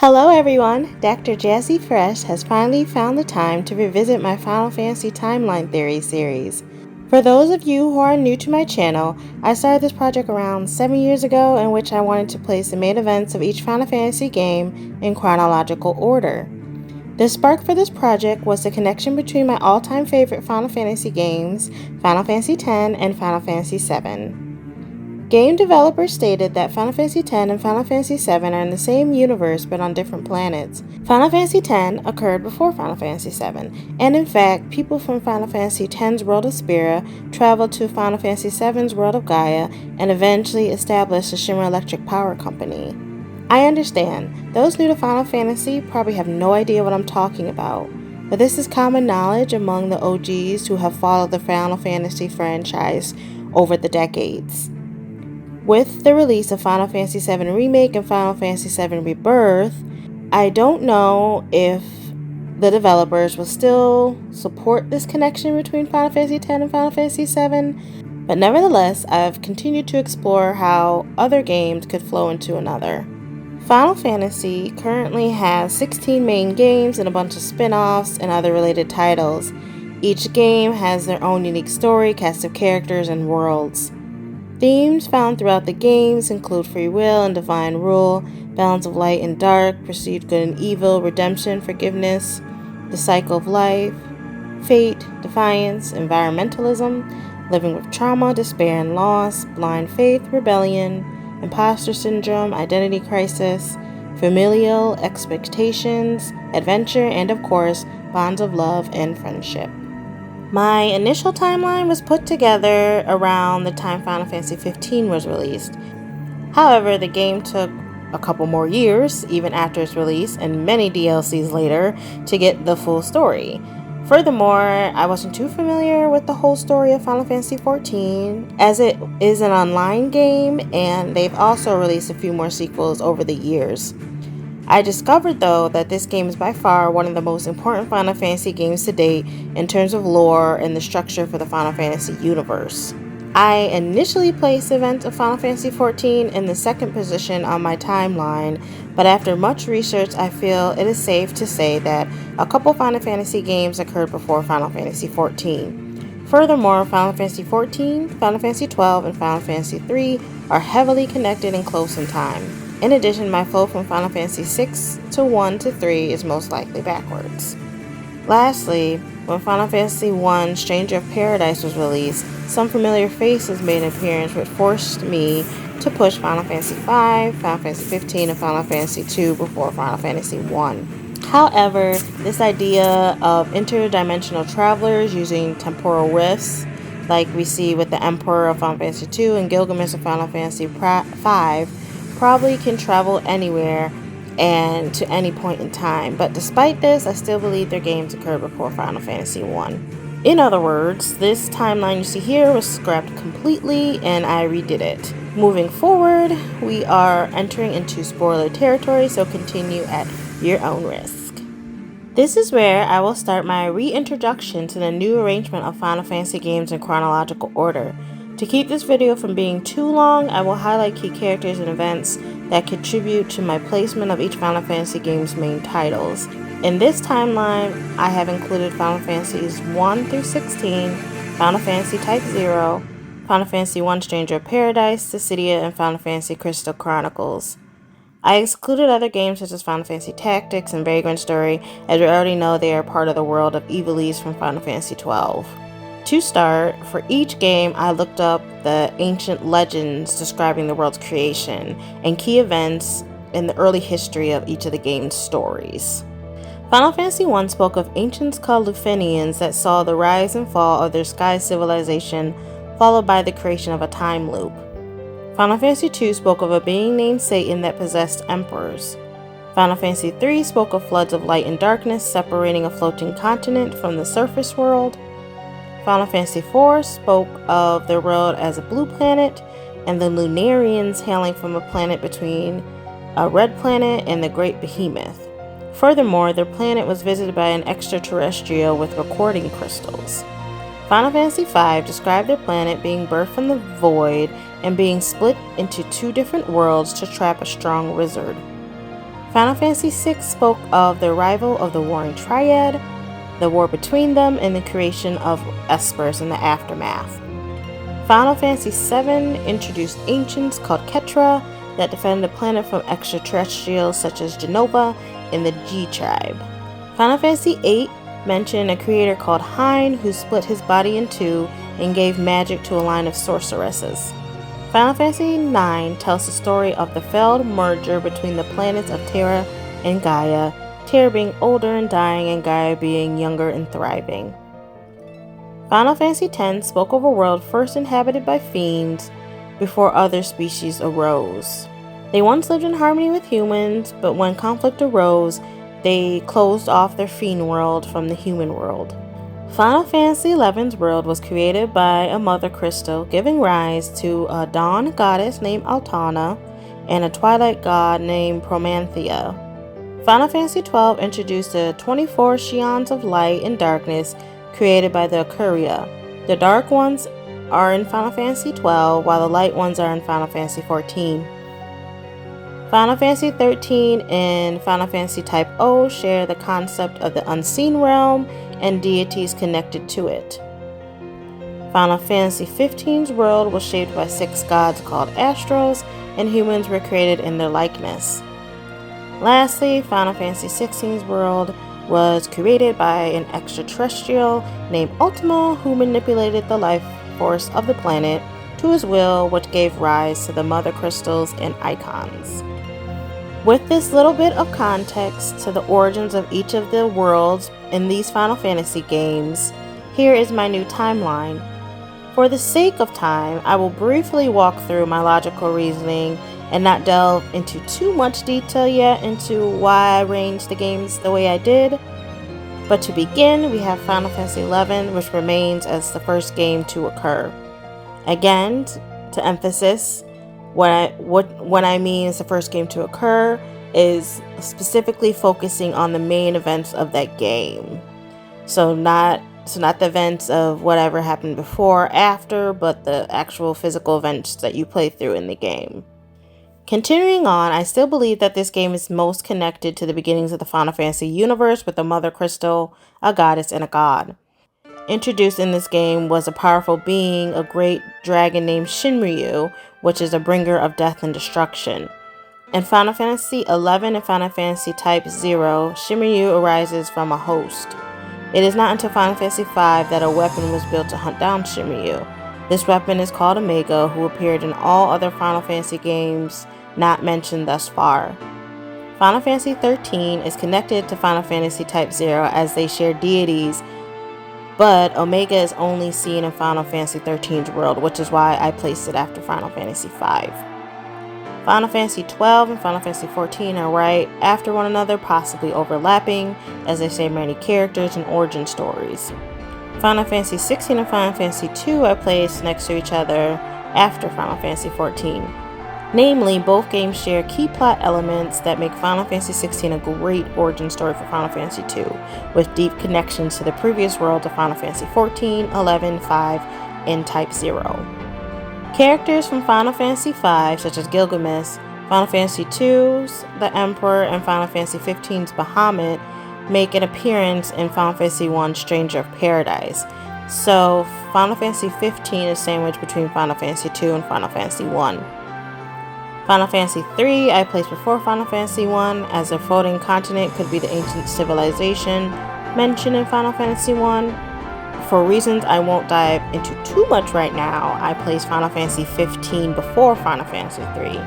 Hello everyone, Dr. Jazzy Fresh has finally found the time to revisit my Final Fantasy Timeline Theory series. For those of you who are new to my channel, I started this project around 7 years ago in which I wanted to place the main events of each Final Fantasy game in chronological order. The spark for this project was the connection between my all-time favorite Final Fantasy games, Final Fantasy X and Final Fantasy VII. Game developers stated that Final Fantasy X and Final Fantasy VII are in the same universe but on different planets. Final Fantasy X occurred before Final Fantasy VII, and in fact, people from Final Fantasy X's world of Spira traveled to Final Fantasy VII's world of Gaia and eventually established the Shimmer Electric Power Company. I understand, those new to Final Fantasy probably have no idea what I'm talking about, but this is common knowledge among the OGs who have followed the Final Fantasy franchise over the decades. With the release of Final Fantasy VII Remake and Final Fantasy VII Rebirth, I don't know if the developers will still support this connection between Final Fantasy X and Final Fantasy VII, but nevertheless, I've continued to explore how other games could flow into another. Final Fantasy currently has 16 main games and a bunch of spin-offs and other related titles. Each game has their own unique story, cast of characters, and worlds. Themes found throughout the games include free will and divine rule, balance of light and dark, perceived good and evil, redemption, forgiveness, the cycle of life, fate, defiance, environmentalism, living with trauma, despair and loss, blind faith, rebellion, imposter syndrome, identity crisis, familial expectations, adventure, and of course, bonds of love and friendship. My initial timeline was put together around the time Final Fantasy XV was released. However, the game took a couple more years, even after its release, and many DLCs later, to get the full story. Furthermore, I wasn't too familiar with the whole story of Final Fantasy XIV, as it is an online game, and they've also released a few more sequels over the years. I discovered, though, that this game is by far one of the most important Final Fantasy games to date in terms of lore and the structure for the Final Fantasy universe. I initially placed the events of Final Fantasy XIV in the second position on my timeline, but after much research, I feel it is safe to say that a couple Final Fantasy games occurred before Final Fantasy XIV. Furthermore, Final Fantasy XIV, Final Fantasy XII, and Final Fantasy III are heavily connected and close in time. In addition, my flow from Final Fantasy VI to 1 to 3 is most likely backwards. Lastly, when Final Fantasy I Stranger of Paradise was released, some familiar faces made an appearance which forced me to push Final Fantasy V, Final Fantasy XV, and Final Fantasy II before Final Fantasy I. However, this idea of interdimensional travelers using temporal rifts, like we see with the Emperor of Final Fantasy II and Gilgamesh of Final Fantasy V, probably can travel anywhere and to any point in time, but despite this, I still believe their games occurred before Final Fantasy I. In other words, this timeline you see here was scrapped completely and I redid it. Moving forward, we are entering into spoiler territory, so continue at your own risk. This is where I will start my reintroduction to the new arrangement of Final Fantasy games in chronological order. To keep this video from being too long, I will highlight key characters and events that contribute to my placement of each Final Fantasy game's main titles. In this timeline, I have included Final Fantasies 1 through 16, Final Fantasy Type 0, Final Fantasy I Stranger of Paradise, Dissidia, and Final Fantasy Crystal Chronicles. I excluded other games such as Final Fantasy Tactics and Vagrant Story, as we already know they are part of the world of Ivalice from Final Fantasy XII. To start, for each game, I looked up the ancient legends describing the world's creation and key events in the early history of each of the game's stories. Final Fantasy I spoke of ancients called Luthanians that saw the rise and fall of their sky civilization, followed by the creation of a time loop. Final Fantasy II spoke of a being named Satan that possessed emperors. Final Fantasy III spoke of floods of light and darkness separating a floating continent from the surface world. Final Fantasy IV spoke of their world as a blue planet and the Lunarians hailing from a planet between a red planet and the Great Behemoth. Furthermore, their planet was visited by an extraterrestrial with recording crystals. Final Fantasy V described their planet being birthed from the void and being split into two different worlds to trap a strong wizard. Final Fantasy VI spoke of the arrival of the Warring Triad, the war between them, and the creation of Espers in the aftermath. Final Fantasy VII introduced ancients called Ketra that defended the planet from extraterrestrials such as Genova and the G Tribe. Final Fantasy VIII mentioned a creator called Hein who split his body in two and gave magic to a line of sorceresses. Final Fantasy IX tells the story of the failed merger between the planets of Terra and Gaia, Terra being older and dying and Gaia being younger and thriving. Final Fantasy X spoke of a world first inhabited by fiends before other species arose. They once lived in harmony with humans, but when conflict arose, they closed off their fiend world from the human world. Final Fantasy XI's world was created by a mother crystal, giving rise to a dawn goddess named Altana and a twilight god named Promanthea. Final Fantasy XII introduced the 24 Xions of light and darkness created by the Ikuria. The dark ones are in Final Fantasy XII, while the light ones are in Final Fantasy XIV. Final Fantasy XIII and Final Fantasy Type O share the concept of the unseen realm and deities connected to it. Final Fantasy XV's world was shaped by 6 gods called Astros, and humans were created in their likeness. Lastly, Final Fantasy XVI's world was created by an extraterrestrial named Ultima who manipulated the life force of the planet to his will, which gave rise to the mother crystals and icons. With this little bit of context to the origins of each of the worlds in these Final Fantasy games, here is my new timeline. For the sake of time, I will briefly walk through my logical reasoning and not delve into too much detail yet into why I arranged the games the way I did. But to begin, we have Final Fantasy XI, which remains as the first game to occur. Again, to emphasize, what I mean is the first game to occur is specifically focusing on the main events of that game. So not the events of whatever happened before or after, but the actual physical events that you play through in the game. Continuing on, I still believe that this game is most connected to the beginnings of the Final Fantasy universe with a mother crystal, a goddess, and a god. Introduced in this game was a powerful being, a great dragon named Shinryu, which is a bringer of death and destruction. In Final Fantasy XI and Final Fantasy Type 0, Shinryu arises from a host. It is not until Final Fantasy V that a weapon was built to hunt down Shinryu. This weapon is called Omega, who appeared in all other Final Fantasy games not mentioned thus far. Final Fantasy XIII is connected to Final Fantasy Type 0 as they share deities, but Omega is only seen in Final Fantasy XIII's world, which is why I placed it after Final Fantasy V. Final Fantasy XII and Final Fantasy XIV are right after one another, possibly overlapping, as they share many characters and origin stories. Final Fantasy XVI and Final Fantasy II are placed next to each other after Final Fantasy XIV. Namely, both games share key plot elements that make Final Fantasy XVI a great origin story for Final Fantasy II, with deep connections to the previous worlds of Final Fantasy XIV, XI, V, and Type 0. Characters from Final Fantasy V, such as Gilgamesh, Final Fantasy II's The Emperor, and Final Fantasy XV's Bahamut, make an appearance in Final Fantasy I Stranger of Paradise. So, Final Fantasy XV is sandwiched between Final Fantasy II and Final Fantasy I. Final Fantasy III I placed before Final Fantasy I, as a floating continent could be the ancient civilization mentioned in Final Fantasy I. For reasons I won't dive into too much right now, I placed Final Fantasy XV before Final Fantasy III.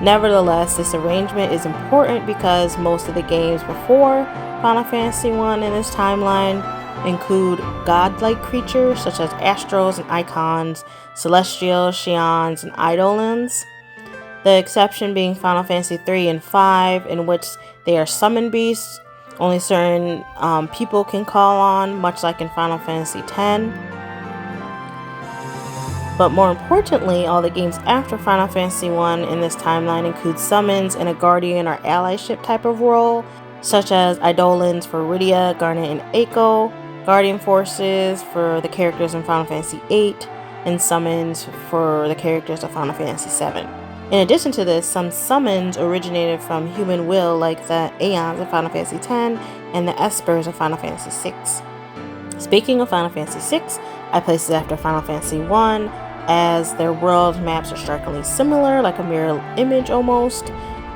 Nevertheless, this arrangement is important because most of the games before Final Fantasy I in this timeline include godlike creatures such as Astros and Icons, Celestials, Xions, and Eidolons. The exception being Final Fantasy III and V, in which they are summon beasts, only certain people can call on, much like in Final Fantasy X. But more importantly, all the games after Final Fantasy I in this timeline include summons in a guardian or allyship type of role, such as Eidolons for Rydia, Garnet, and Eiko, guardian forces for the characters in Final Fantasy VIII, and summons for the characters of Final Fantasy VII. In addition to this, some summons originated from human will, like the Aeons of Final Fantasy X and the Espers of Final Fantasy VI. Speaking of Final Fantasy VI, I placed it after Final Fantasy I, as their world maps are strikingly similar, like a mirror image almost,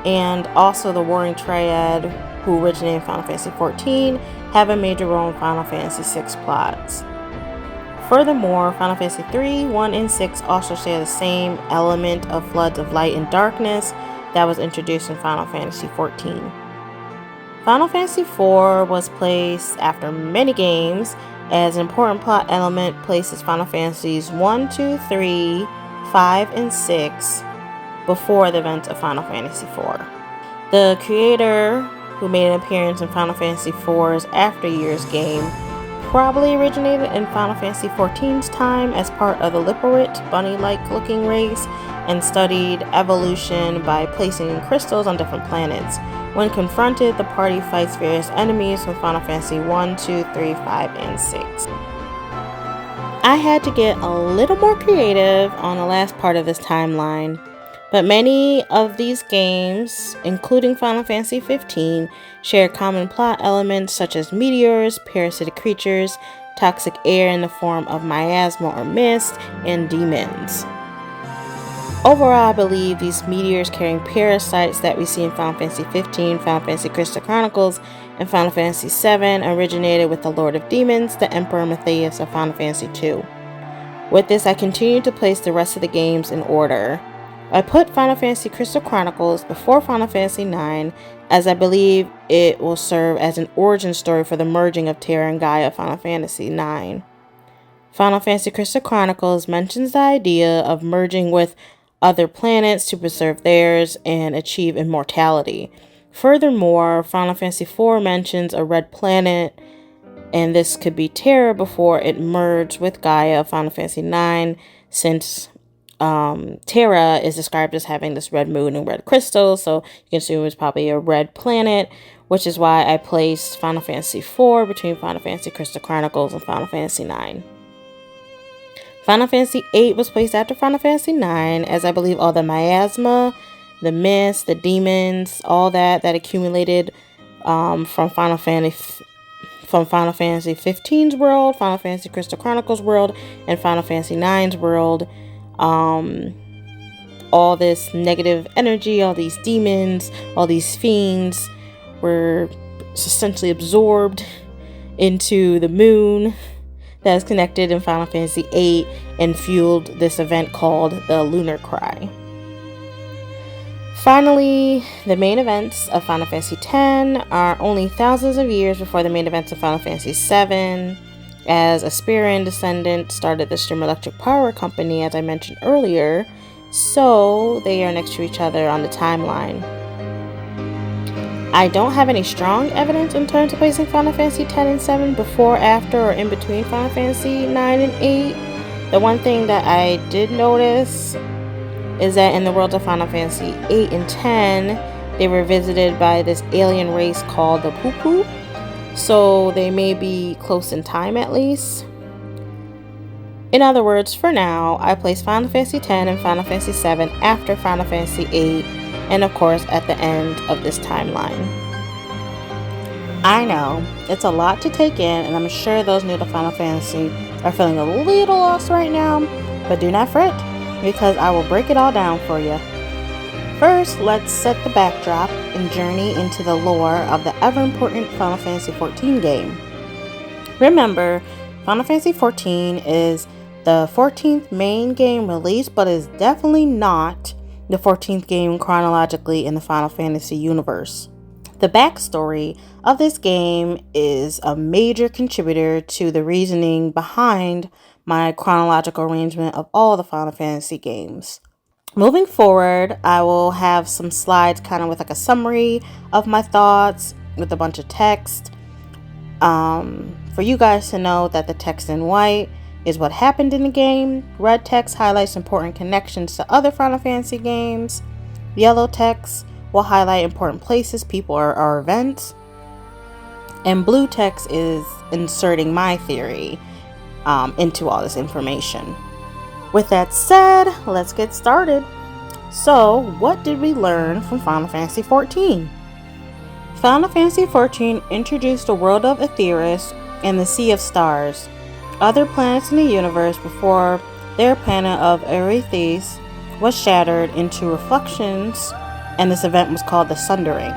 and also the Warring Triad, who originated in Final Fantasy XIV, have a major role in Final Fantasy VI plots. Furthermore, Final Fantasy III, 1, and 6 also share the same element of floods of light and darkness that was introduced in Final Fantasy XIV. Final Fantasy IV was placed after many games, as an important plot element places Final Fantasies 1, 2, 3, 5, and 6 before the events of Final Fantasy IV. The creator, who made an appearance in Final Fantasy IV's After Years game, probably originated in Final Fantasy XIV's time as part of the Liporit, bunny-like looking race, and studied evolution by placing crystals on different planets. When confronted, the party fights various enemies from Final Fantasy 1, 2, 3, 5, and 6. I had to get a little more creative on the last part of this timeline, but many of these games, including Final Fantasy XV, share common plot elements such as meteors, parasitic creatures, toxic air in the form of miasma or mist, and demons. Overall, I believe these meteors carrying parasites that we see in Final Fantasy XV, Final Fantasy Crystal Chronicles, and Final Fantasy VII originated with the Lord of Demons, the Emperor Matthias of Final Fantasy II. With this, I continued to place the rest of the games in order. I put Final Fantasy Crystal Chronicles before Final Fantasy IX, as I believe it will serve as an origin story for the merging of Terra and Gaia of Final Fantasy IX. Final Fantasy Crystal Chronicles mentions the idea of merging with other planets to preserve theirs and achieve immortality. Furthermore, Final Fantasy IV mentions a red planet, and this could be Terra before it merged with Gaia of Final Fantasy IX, since Terra is described as having this red moon and red crystals, so you can assume it's probably a red planet, which is why I placed Final Fantasy IV between Final Fantasy Crystal Chronicles and Final Fantasy IX. Final Fantasy VIII was placed after Final Fantasy IX, as I believe all the miasma, the mist, the demons, all that accumulated from Final Fantasy XV's world, Final Fantasy Crystal Chronicles world, and Final Fantasy IX's world. All this negative energy, all these demons, all these fiends were essentially absorbed into the moon that is connected in Final Fantasy VIII and fueled this event called the Lunar Cry. Finally, the main events of Final Fantasy X are only thousands of years before the main events of Final Fantasy VII, as a Aspirian descendant started the Stream Electric Power Company, as I mentioned earlier, so they are next to each other on the timeline. I don't have any strong evidence in terms of placing Final Fantasy X and 7 before, after, or in between Final Fantasy 9 and 8. The one thing that I did notice is that in the worlds of Final Fantasy 8 and 10, they were visited by this alien race called the Poo-Poo, so they may be close in time at least. In other words, for now, I place Final Fantasy X and Final Fantasy 7 after Final Fantasy 8, and of course at the end of this timeline. I know, it's a lot to take in, and I'm sure those new to Final Fantasy are feeling a little lost right now, but do not fret, because I will break it all down for you. First, let's set the backdrop and journey into the lore of the ever-important Final Fantasy XIV game. Remember, Final Fantasy XIV is the 14th main game released, but is definitely not the 14th game chronologically in the Final Fantasy universe. The backstory of this game is a major contributor to the reasoning behind my chronological arrangement of all the Final Fantasy games. Moving forward, I will have some slides kind of with like a summary of my thoughts with a bunch of text. For you guys to know that the text in white is what happened in the game. Red text highlights important connections to other Final Fantasy games. Yellow text will highlight important places, people, or events. And blue text is inserting my theory into all this information. With that said, let's get started. So, what did we learn from Final Fantasy XIV? Final Fantasy XIV introduced the world of Aetheris and the Sea of Stars, other planets in the universe before their planet of Aerithis was shattered into reflections, and this event was called the Sundering.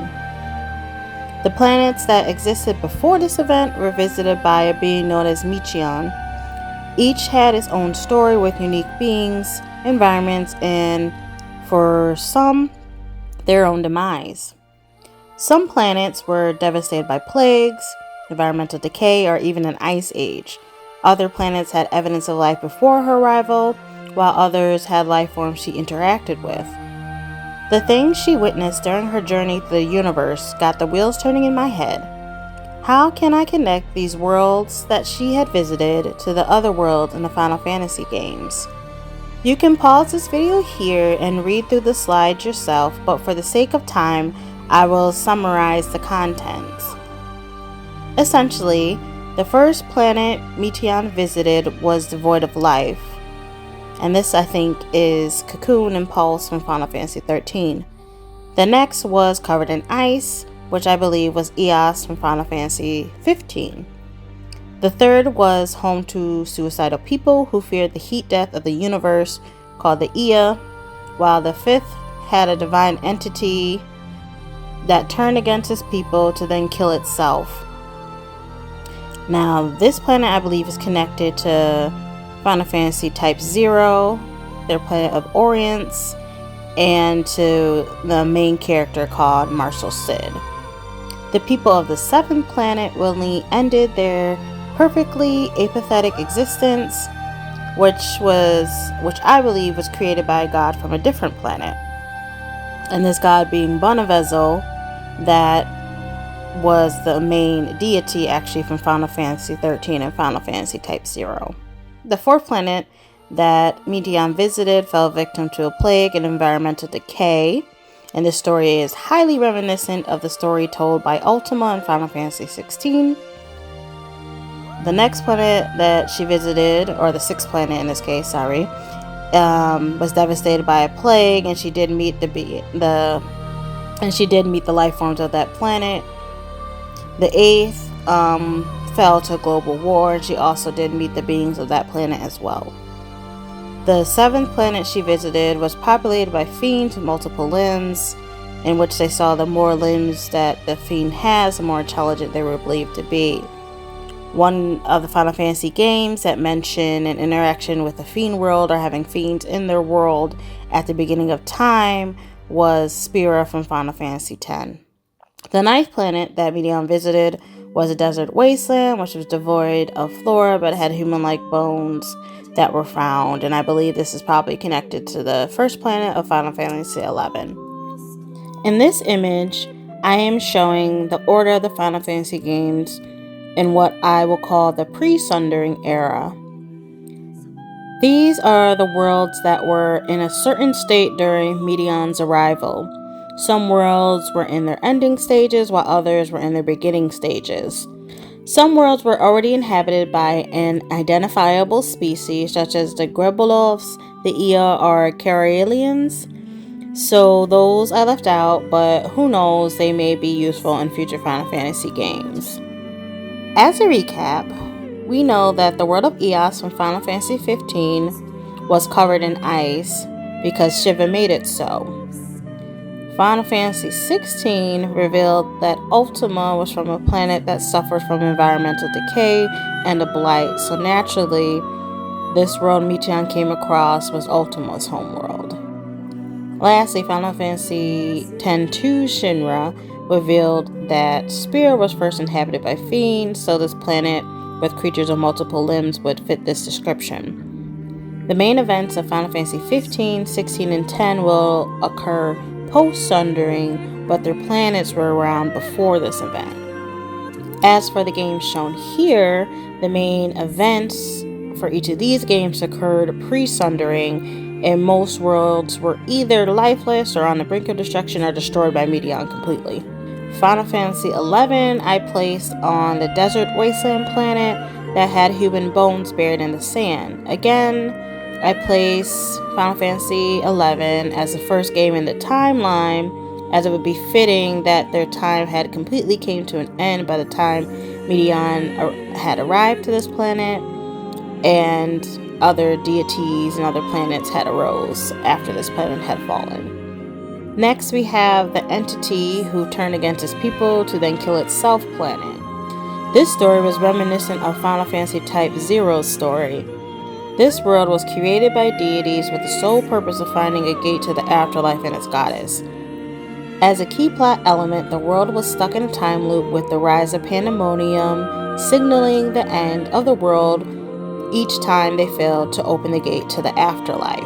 The planets that existed before this event were visited by a being known as Meteion. Each had its own story with unique beings, environments, and, for some, their own demise. Some planets were devastated by plagues, environmental decay, or even an ice age. Other planets had evidence of life before her arrival, while others had life forms she interacted with. The things she witnessed during her journey through the universe got the wheels turning in my head. How can I connect these worlds that she had visited to the other worlds in the Final Fantasy games? You can pause this video here and read through the slides yourself, but for the sake of time, I will summarize the contents. Essentially, the first planet Meteion visited was devoid of life, and this I think is Cocoon and Pulse from Final Fantasy XIII. The next was covered in ice, which I believe was Eos from Final Fantasy XV. The third was home to suicidal people who feared the heat death of the universe, called the Ea, while the fifth had a divine entity that turned against its people to then kill itself. Now, this planet I believe is connected to Final Fantasy Type 0, their planet of Orients, and to the main character called Marshal Cid. The people of the seventh planet willingly ended their perfectly apathetic existence, which I believe was created by a god from a different planet. And this god being Bonavezel, that was the main deity actually from Final Fantasy XIII and Final Fantasy Type 0. The fourth planet that Meteion visited fell victim to a plague and environmental decay, and this story is highly reminiscent of the story told by Ultima in Final Fantasy XVI. The next planet that she visited, or the sixth planet in this case, was devastated by a plague, and she did meet the life forms of that planet. The eighth fell to a global war, and she also did meet the beings of that planet as well. The seventh planet she visited was populated by fiends with multiple limbs, in which they saw the more limbs that the fiend has, the more intelligent they were believed to be. One of the Final Fantasy games that mention an interaction with the fiend world or having fiends in their world at the beginning of time was Spira from Final Fantasy X. The ninth planet that Meteion visited was a desert wasteland, which was devoid of flora but had human-like bones that were found, and I believe this is probably connected to the first planet of Final Fantasy XI. In this image, I am showing the order of the Final Fantasy games in what I will call the Pre-Sundering era. These are the worlds that were in a certain state during Meteion's arrival. Some worlds were in their ending stages, while others were in their beginning stages. Some worlds were already inhabited by an identifiable species, such as the Grebulovs, the Ea, or Karelians. So those I left out, but who knows, they may be useful in future Final Fantasy games. As a recap, we know that the world of Eos from Final Fantasy XV was covered in ice because Shiva made it so. Final Fantasy XVI revealed that Ultima was from a planet that suffered from environmental decay and a blight, so naturally, this world Meteion came across was Ultima's homeworld. Lastly, Final Fantasy X-2 Shinra revealed that Spira was first inhabited by fiends, so this planet with creatures of multiple limbs would fit this description. The main events of Final Fantasy XV, XVI, and X will occur post-Sundering, but their planets were around before this event. As for the games shown here, the main events for each of these games occurred pre-Sundering, and most worlds were either lifeless or on the brink of destruction or destroyed by Meteion completely. Final Fantasy XI I placed on the desert wasteland planet that had human bones buried in the sand. Again, I place Final Fantasy XI as the first game in the timeline, as it would be fitting that their time had completely came to an end by the time Medion had arrived to this planet, and other deities and other planets had arose after this planet had fallen. Next, we have the entity who turned against its people to then kill itself planet. This story was reminiscent of Final Fantasy Type 0's story. This world was created by deities with the sole purpose of finding a gate to the afterlife and its goddess. As a key plot element, the world was stuck in a time loop with the rise of pandemonium, signaling the end of the world each time they failed to open the gate to the afterlife.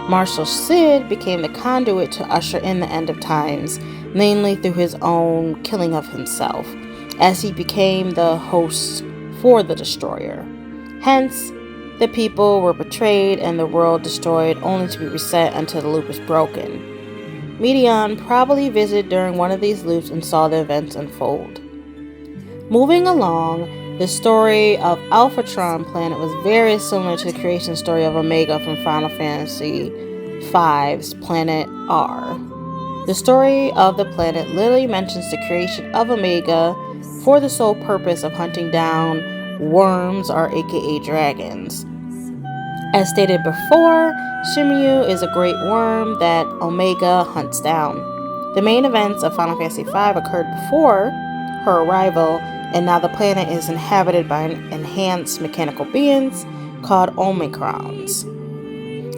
Marshal Cid became the conduit to usher in the end of times, mainly through his own killing of himself, as he became the host for the destroyer. Hence, the people were betrayed and the world destroyed, only to be reset until the loop was broken. Medion probably visited during one of these loops and saw the events unfold. Moving along, the story of Alphatron planet was very similar to the creation story of Omega from Final Fantasy V's Planet R. The story of the planet literally mentions the creation of Omega for the sole purpose of hunting down worms, or aka dragons. As stated before, Shimiyu is a great worm that Omega hunts down. The main events of Final Fantasy V occurred before her arrival, and now the planet is inhabited by enhanced mechanical beings called Omicrons.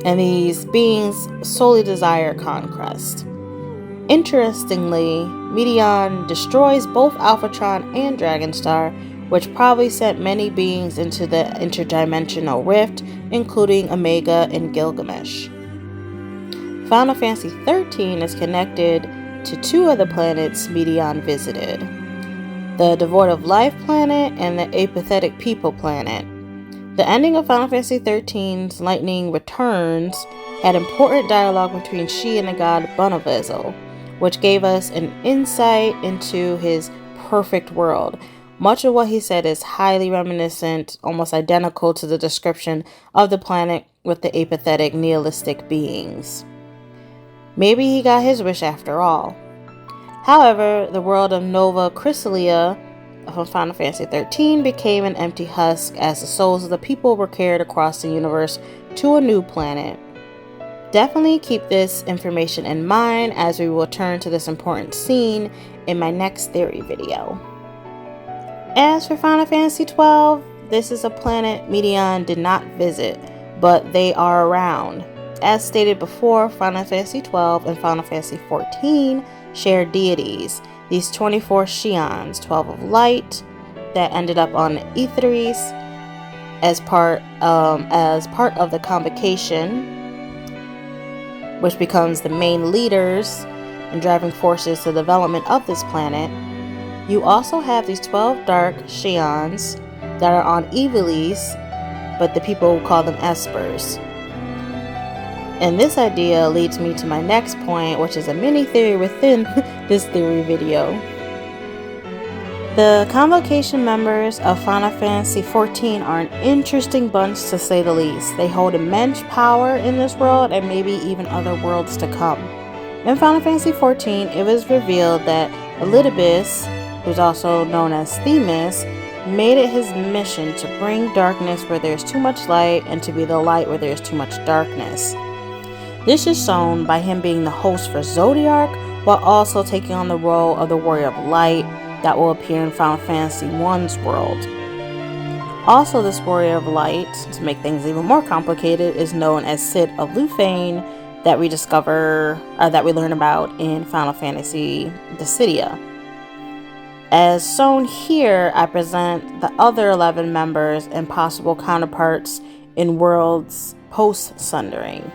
And these beings solely desire conquest. Interestingly, Medion destroys both Alphatron and Dragonstar, which probably sent many beings into the interdimensional rift, including Omega and Gilgamesh. Final Fantasy XIII is connected to two other planets Medion visited: the Devoid of Life planet and the Apathetic People planet. The ending of Final Fantasy XIII's Lightning Returns had important dialogue between she and the god Bonavizel, which gave us an insight into his perfect world. Much of what he said is highly reminiscent, almost identical to the description of the planet with the apathetic nihilistic beings. Maybe he got his wish after all. However, the world of Nova Chrysalia from Final Fantasy XIII became an empty husk as the souls of the people were carried across the universe to a new planet. Definitely keep this information in mind as we will turn to this important scene in my next theory video. As for Final Fantasy XII, this is a planet Medion did not visit, but they are around. As stated before, Final Fantasy XII and Final Fantasy XIV share deities, these 24 Xions, 12 of light, that ended up on Aetheris as part of the Convocation, which becomes the main leaders and driving forces to the development of this planet. You also have these 12 dark Xions that are on Ivalice, but the people call them Espers. And this idea leads me to my next point, which is a mini theory within this theory video. The Convocation members of Final Fantasy XIV are an interesting bunch to say the least. They hold immense power in this world and maybe even other worlds to come. In Final Fantasy XIV, it was revealed that Elidibus, who's also known as Themis, made it his mission to bring darkness where there's too much light and to be the light where there's too much darkness. This is shown by him being the host for Zodiac, while also taking on the role of the Warrior of Light that will appear in Final Fantasy I's world. Also, this Warrior of Light, to make things even more complicated, is known as Cid of Lufane that we learn about in Final Fantasy Dissidia. As shown here, I present the other 11 members and possible counterparts in worlds post-Sundering.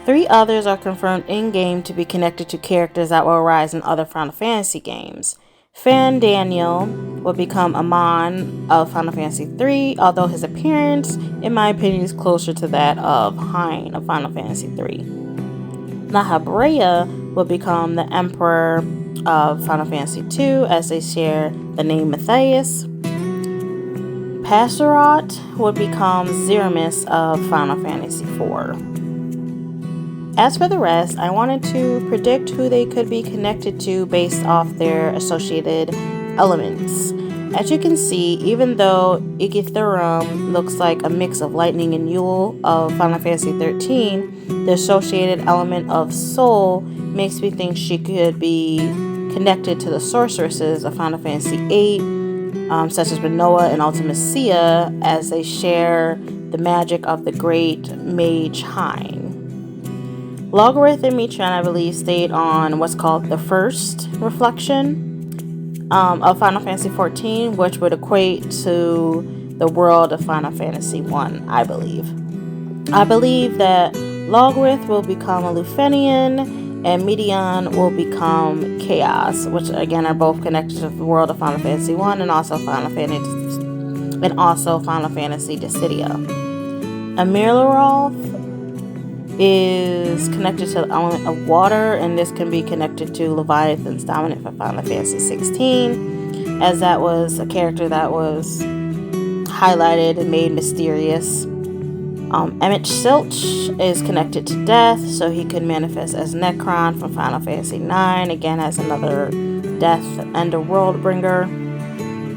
3 others are confirmed in-game to be connected to characters that will arise in other Final Fantasy games. Fan Daniel will become Amon of Final Fantasy III, although his appearance, in my opinion, is closer to that of Hein of Final Fantasy III. Nahabrea will become the Emperor of Final Fantasy II, as they share the name Matthias. Passerot would become Zeramis of Final Fantasy IV. As for the rest, I wanted to predict who they could be connected to based off their associated elements. As you can see, even though Ikithurum looks like a mix of Lightning and Yule of Final Fantasy XIII, the associated element of Soul makes me think she could be connected to the sorceresses of Final Fantasy VIII, such as Minoa and Ultimacia, as they share the magic of the great mage Hein. Logarith and Mitron, I believe, stayed on what's called the first reflection of Final Fantasy XIV, which would equate to the world of Final Fantasy I, I believe. I believe that Logarith will become a Lufenian and Medion will become Chaos, which again are both connected to the world of Final Fantasy I and also Final Fantasy Dissidia. Amirlaroth is connected to the element of water, and this can be connected to Leviathan's dominant for Final Fantasy XVI, as that was a character that was highlighted and made mysterious. Emmett Silch is connected to death, so he could manifest as Necron from Final Fantasy IX, again as another death and a world bringer.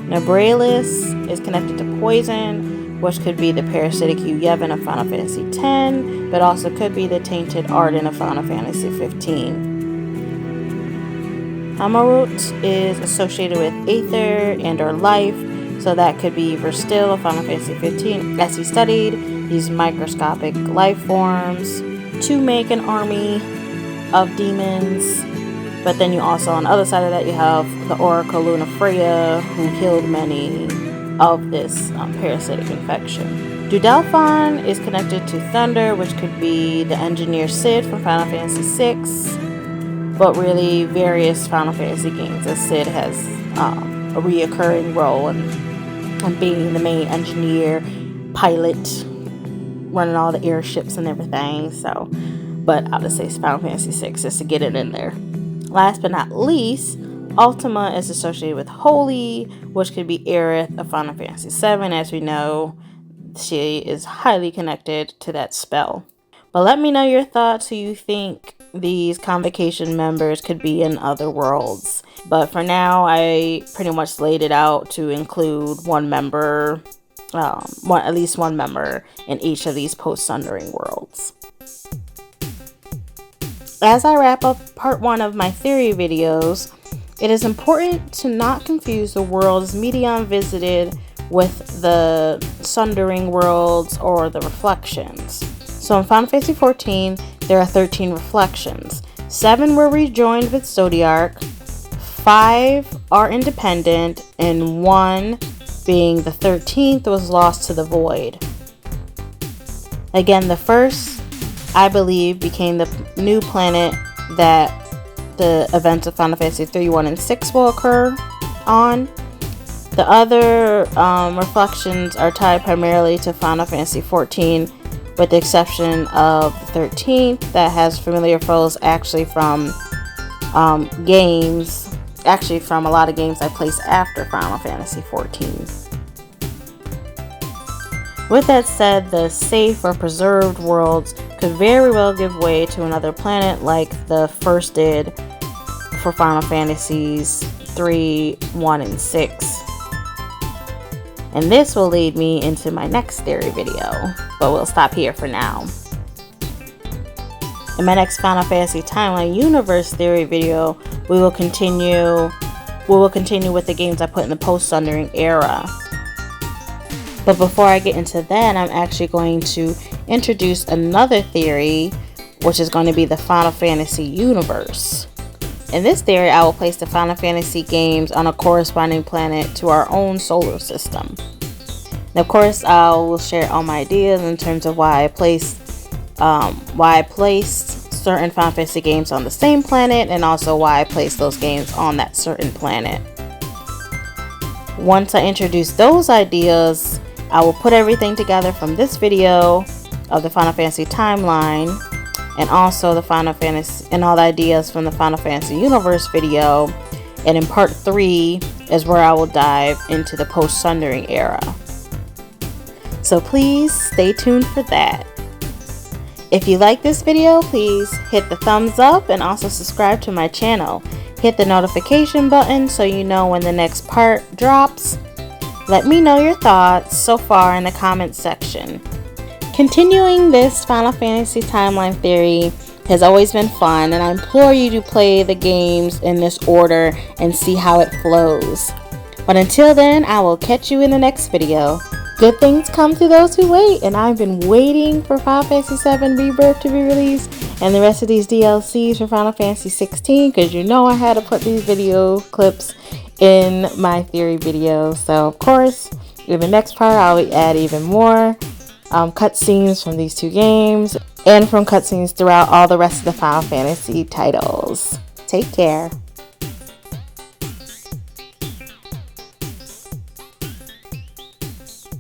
Nebralis is connected to poison, which could be the parasitic Yevon of Final Fantasy X, but also could be the tainted Arden of Final Fantasy XV. Amarut is associated with Aether and or life, so that could be Verstill of Final Fantasy XV, as he studied these microscopic life forms to make an army of demons. But then you also, on the other side of that, you have the Oracle Lunafreya, who killed many of this parasitic infection. Dudelphon is connected to Thunder, which could be the engineer Cid from Final Fantasy VI, but really various Final Fantasy games, as Cid has a reoccurring role in being the main engineer, pilot, running all the airships and everything. So, but I'll just say Final Fantasy VI just to get it in there. Last but not least, Ultima is associated with Holy, which could be Aerith of Final Fantasy VII. As we know, she is highly connected to that spell. But let me know your thoughts, who you think these Convocation members could be in other worlds. But for now, I pretty much laid it out to include one member, at least one member in each of these post-Sundering worlds. As I wrap up part 1 of my theory videos, it is important to not confuse the worlds Medion visited with the Sundering Worlds or the Reflections. So in Final Fantasy XIV, there are 13 Reflections. 7 were rejoined with Zodiark, 5 are independent, and 1, being the 13th, was lost to the Void. Again, the first, I believe, became the new planet that the events of Final Fantasy 3, 1, and 6 will occur on. The other reflections are tied primarily to Final Fantasy 14, with the exception of the 13th that has familiar foes actually from from a lot of games I placed after Final Fantasy 14. With that said, the safe or preserved worlds could very well give way to another planet like the first did for Final Fantasies 3, 1, and 6. And this will lead me into my next theory video, but we'll stop here for now. In my next Final Fantasy Timeline Universe theory video, we will continue with the games I put in the post-Sundering era. But before I get into that, I'm actually going to introduce another theory, which is going to be the Final Fantasy Universe. In this theory, I will place the Final Fantasy games on a corresponding planet to our own solar system. And of course, I will share all my ideas in terms of why I placed certain Final Fantasy games on the same planet, and also why I placed those games on that certain planet. Once I introduce those ideas, I will put everything together from this video of the Final Fantasy timeline, and also the Final Fantasy and all the ideas from the Final Fantasy Universe video. And in part 3 is where I will dive into the post-Sundering era. so please stay tuned for that. If you like this video, please hit the thumbs up and also subscribe to my channel. Hit the notification button so you know when the next part drops. Let me know your thoughts so far in the comments section. Continuing this Final Fantasy timeline theory has always been fun, and I implore you to play the games in this order and see how it flows. But until then, I will catch you in the next video. Good things come to those who wait, and I've been waiting for Final Fantasy VII Rebirth to be released and the rest of these DLCs for Final Fantasy 16, because you know I had to put these video clips in my theory video. So of course, in the next part I'll add even more cutscenes from these two games and from cutscenes throughout all the rest of the Final Fantasy titles. Take care.